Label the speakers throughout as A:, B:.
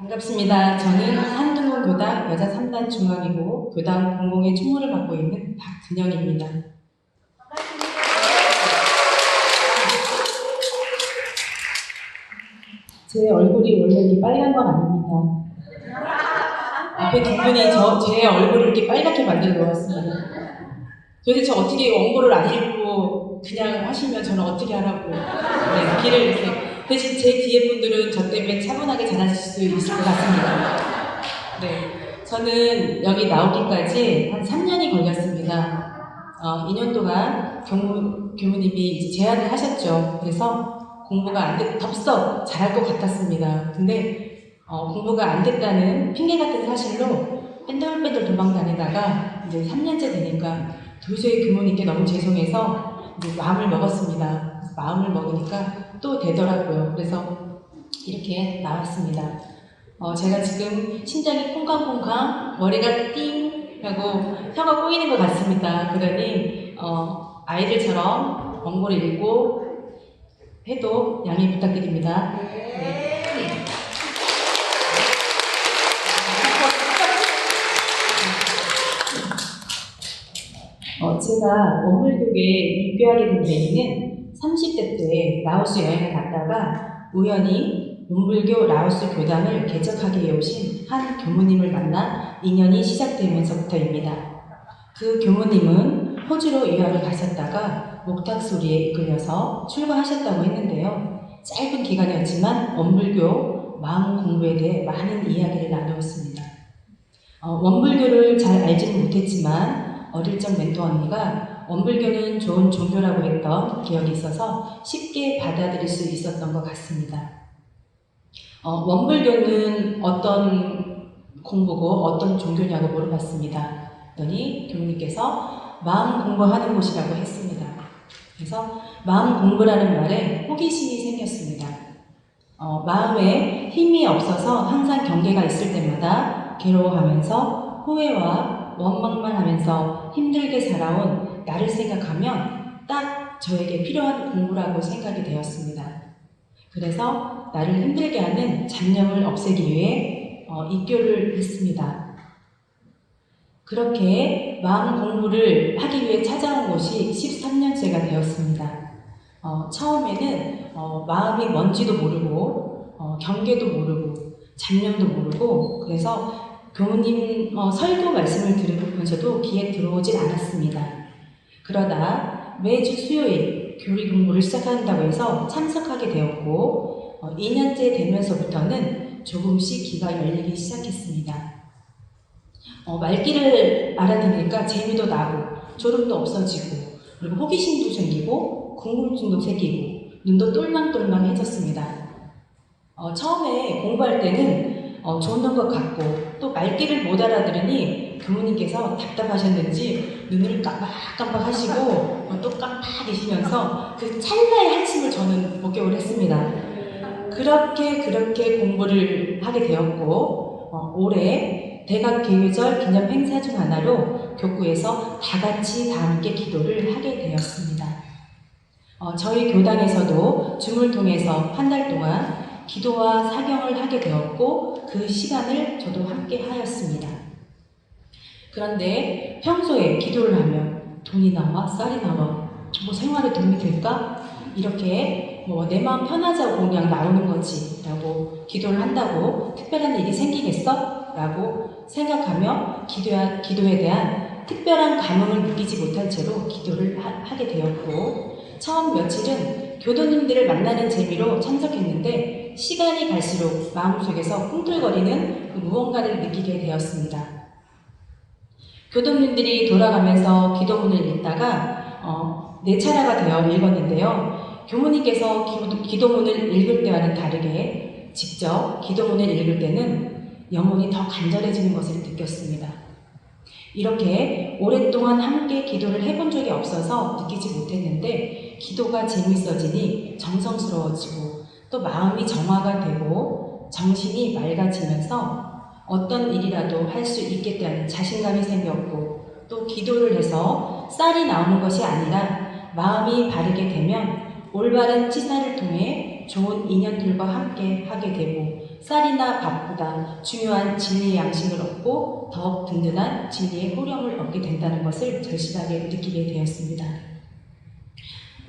A: 반갑습니다. 저는 한등원 교당 여자 3단 중앙이고 교당 공공의 총무를 맡고 있는 박근영입니다. 제 얼굴이 원래 이렇게 빨간 건 아닙니다. 앞에 두 분이 제 얼굴을 이렇게 빨갛게 만들어 놓았습니다. 도대체 어떻게 원고를 안 읽고 그냥 하시면 저는 어떻게 하라고 길을 이렇게 대신 제 뒤에 분들은 저 때문에 차분하게 잘하실 수 있을 것 같습니다. 저는 여기 나오기까지 한 3년이 걸렸습니다. 2년 동안 교무님이 이제 제안을 하셨죠. 그래서 공부가 안 됐, 덥석 잘할 것 같았습니다. 근데 공부가 안 됐다는 핑계 같은 사실로 뺀돌뺀돌 도망 다니다가 이제 3년째 되니까 도저히 교무님께 너무 죄송해서 이제 마음을 먹었습니다. 그래서 마음을 먹으니까 또 되더라고요. 그래서 이렇게 나왔습니다. 제가 지금 심장이 콩강콩강, 머리가 띵 하고 혀가 꼬이는 것 같습니다. 그러니 아이들처럼 원고를 읽고 해도 양해 부탁드립니다. 네. 제가 원불교계에 입교하게 된 계기는 30대 때 라오스 여행을 갔다가 우연히 원불교 라오스 교당을 개척하기 위해 오신 한 교무님을 만나 인연이 시작되면서부터입니다. 그 교무님은 호주로 유학을 가셨다가 목탁 소리에 이끌려서 출가하셨다고 했는데요. 짧은 기간이었지만 원불교 마음 공부에 대해 많은 이야기를 나누었습니다. 원불교를 잘 알지는 못했지만 어릴 적 멘토 언니가 원불교는 좋은 종교라고 했던 기억이 있어서 쉽게 받아들일 수 있었던 것 같습니다. 원불교는 어떤 공부고 어떤 종교냐고 물어봤습니다. 그랬더니 교무님께서 마음 공부하는 곳이라고 했습니다. 그래서 마음 공부라는 말에 호기심이 생겼습니다. 마음에 힘이 없어서 항상 경계가 있을 때마다 괴로워하면서 후회와 원망만 하면서 힘들게 살아온 나를 생각하면 딱 저에게 필요한 공부라고 생각이 되었습니다. 그래서 나를 힘들게 하는 잡념을 없애기 위해 입교를 했습니다. 그렇게 마음 공부를 하기 위해 찾아온 곳이 13년째가 되었습니다. 처음에는 마음이 뭔지도 모르고 경계도 모르고 잡념도 모르고 그래서 교무님 설교 말씀을 들으면서도 귀에 들어오질 않았습니다. 그러다 매주 수요일 교리 공부를 시작한다고 해서 참석하게 되었고 2년째 되면서부터는 조금씩 귀가 열리기 시작했습니다. 말귀를 알아듣으니까 재미도 나고 졸음도 없어지고 그리고 호기심도 생기고 궁금증도 생기고 눈도 똘망똘망해졌습니다. 처음에 공부할 때는 좋는 것 같고 또 말귀를 못 알아들으니 교무님께서 답답하셨는지 눈을 깜빡깜빡 하시고 또 깜빡이시면서 그 찰나의 한숨을 저는 목격을 했습니다. 그렇게 공부를 하게 되었고 올해 대각 계절 기념 행사 중 하나로 교구에서 다 같이 다 함께 기도를 하게 되었습니다. 저희 교당에서도 줌을 통해서 한 달 동안 기도와 사경을 하게 되었고 그 시간을 저도 함께 하였습니다. 그런데 평소에 기도를 하면 돈이 나와 쌀이 나와 뭐 생활에 도움이 될까? 이렇게 내 마음 편하자고 그냥 나오는 거지 라고 기도를 한다고 특별한 일이 생기겠어? 라고 생각하며 기도에 대한 특별한 감흥을 느끼지 못한 채로 기도를 하게 되었고 처음 며칠은 교도님들을 만나는 재미로 참석했는데 시간이 갈수록 마음속에서 꿈틀거리는 그 무언가를 느끼게 되었습니다. 교도님들이 돌아가면서 기도문을 읽다가 네 차례가 되어 읽었는데요. 교무님께서 기도문을 읽을 때와는 다르게 직접 기도문을 읽을 때는 영혼이 더 간절해지는 것을 느꼈습니다. 이렇게 오랫동안 함께 기도를 해본 적이 없어서 느끼지 못했는데 기도가 재밌어지니 정성스러워지고 또 마음이 정화가 되고 정신이 맑아지면서 어떤 일이라도 할 수 있겠다는 자신감이 생겼고 또 기도를 해서 쌀이 나오는 것이 아니라 마음이 바르게 되면 올바른 치사를 통해 좋은 인연들과 함께 하게 되고 쌀이나 밥보다 중요한 진리의 양식을 얻고 더욱 든든한 진리의 호령을 얻게 된다는 것을 절실하게 느끼게 되었습니다.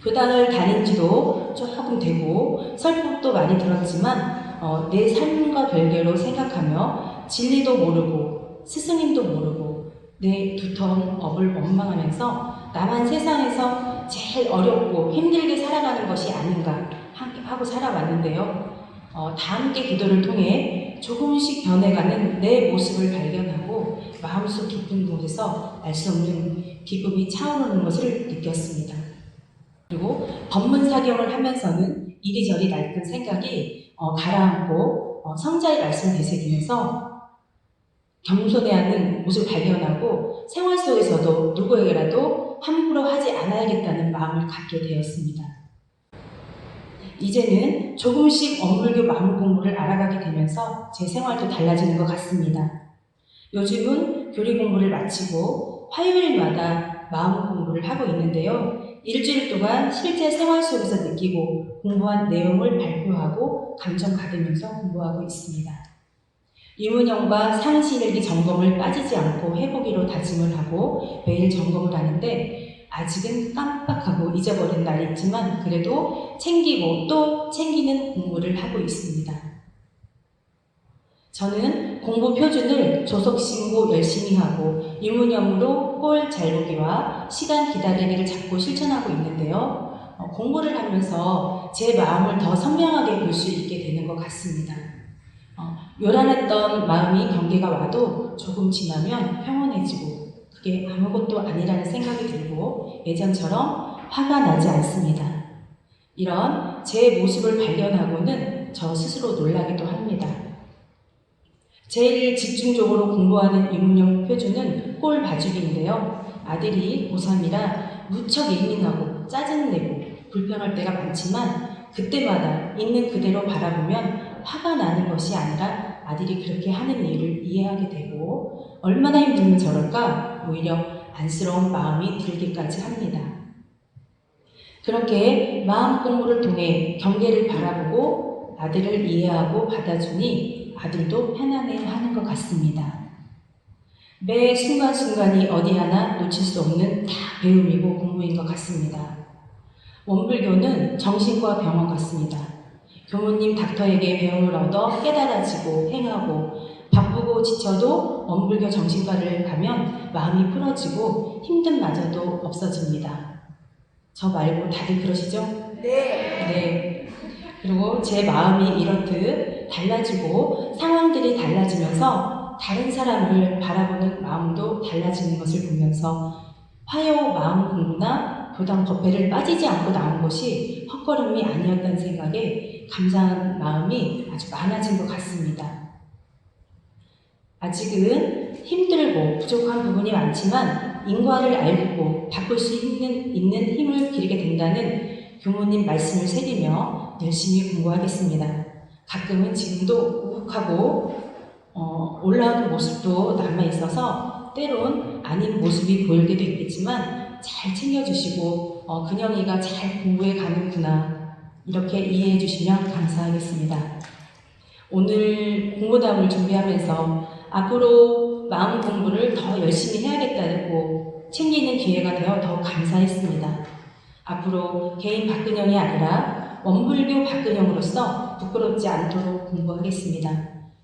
A: 교당을 다닌 지도 조금 되고 설법도 많이 들었지만 내 삶과 별개로 생각하며 진리도 모르고 스승님도 모르고 내 두터운 업을 원망하면서 나만 세상에서 제일 어렵고 힘들게 살아가는 것이 아닌가 하고 살아왔는데요. 다 함께 기도를 통해 조금씩 변해가는 내 모습을 발견하고 마음속 깊은 곳에서 알 수 없는 기쁨이 차오르는 것을 느꼈습니다. 그리고 법문사경을 하면서는 이리저리 날큰 생각이 가라앉고 성자의 말씀을 되새기면서 겸손해하는 모습을 발견하고 생활 속에서도 누구에게라도 함부로 하지 않아야겠다는 마음을 갖게 되었습니다. 이제는 조금씩 원불교 마음 공부를 알아가게 되면서 제 생활도 달라지는 것 같습니다. 요즘은 교리 공부를 마치고 화요일마다 마음 공부를 하고 있는데요. 일주일 동안 실제 생활 속에서 느끼고 공부한 내용을 발표하고 감정 받으면서 공부하고 있습니다. 유문형과 상시일기 점검을 빠지지 않고 해보기로 다짐을 하고 매일 점검을 하는데 아직은 깜빡하고 잊어버린 날이 있지만 그래도 챙기고 또 챙기는 공부를 하고 있습니다. 저는 공부 표준을 조석 신고 열심히 하고 유문형으로 꼴 잘 보기와 시간 기다리기를 자꾸 실천하고 있는데요. 공부를 하면서 제 마음을 더 선명하게 볼 수 있게 되는 것 같습니다. 요란했던 마음이 경계가 와도 조금 지나면 평온해지고 그게 아무것도 아니라는 생각이 들고 예전처럼 화가 나지 않습니다. 이런 제 모습을 발견하고는 저 스스로 놀라기도 합니다. 제일 집중적으로 공부하는 유문형 표준은 꼴 봐주기인데요. 아들이 고3이라 무척 예민하고 짜증내고 불평할 때가 많지만 그때마다 있는 그대로 바라보면 화가 나는 것이 아니라 아들이 그렇게 하는 이유를 이해하게 되고 얼마나 힘들면 저럴까 오히려 안쓰러운 마음이 들기까지 합니다. 그렇게 마음 공부를 통해 경계를 바라보고 아들을 이해하고 받아주니 아들도 편안해하는 것 같습니다. 매 순간순간이 어디 하나 놓칠 수 없는 다 배움이고 공부인 것 같습니다. 원불교는 정신과 병원 같습니다. 교무님 닥터에게 배움을 얻어 깨달아지고 행하고 바쁘고 지쳐도 원불교 정신과를 가면 마음이 풀어지고 힘듦마저도 없어집니다. 저 말고 다들 그러시죠? 네. 그리고 제 마음이 이렇듯 달라지고 상황들이 달라지면서 다른 사람을 바라보는 마음도 달라지는 것을 보면서 화요 마음 공부나 교당 법회를 빠지지 않고 나온 것이 헛걸음이 아니었다는 생각에 감사한 마음이 아주 많아진 것 같습니다. 아직은 힘들고 부족한 부분이 많지만 인과를 알고 바꿀 수 있는 힘을 기르게 된다는 교무님 말씀을 새기며 열심히 공부하겠습니다. 가끔은 지금도 우욱하고 올라오는 모습도 남아있어서 때론 아닌 모습이 보일 때도 있겠지만 잘 챙겨주시고 근영이가 잘 공부해 가는구나 이렇게 이해해 주시면 감사하겠습니다. 오늘 공부담을 준비하면서 앞으로 마음 공부를 더 열심히 해야겠다고 챙기는 기회가 되어 더 감사했습니다. 앞으로 개인 박근영이 아니라 원불교 박근영으로서 부끄럽지 않도록 공부하겠습니다.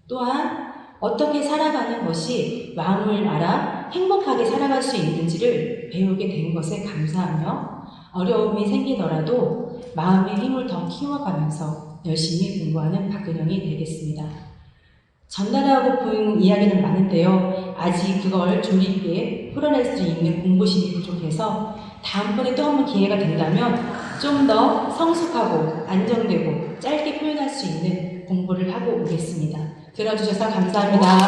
A: 또한 어떻게 살아가는 것이 마음을 알아 행복하게 살아갈 수 있는지를 배우게 된 것에 감사하며 어려움이 생기더라도 마음의 힘을 더 키워가면서 열심히 공부하는 박근영이 되겠습니다. 전달하고픈 이야기는 많은데요. 아직 그걸 조리 있게 풀어낼 수 있는 공부심이 부족해서 다음번에 또 한번 기회가 된다면 좀 더 성숙하고 안정되고 짧게 표현할 수 있는 공부를 하고 오겠습니다. 들어주셔서 감사합니다.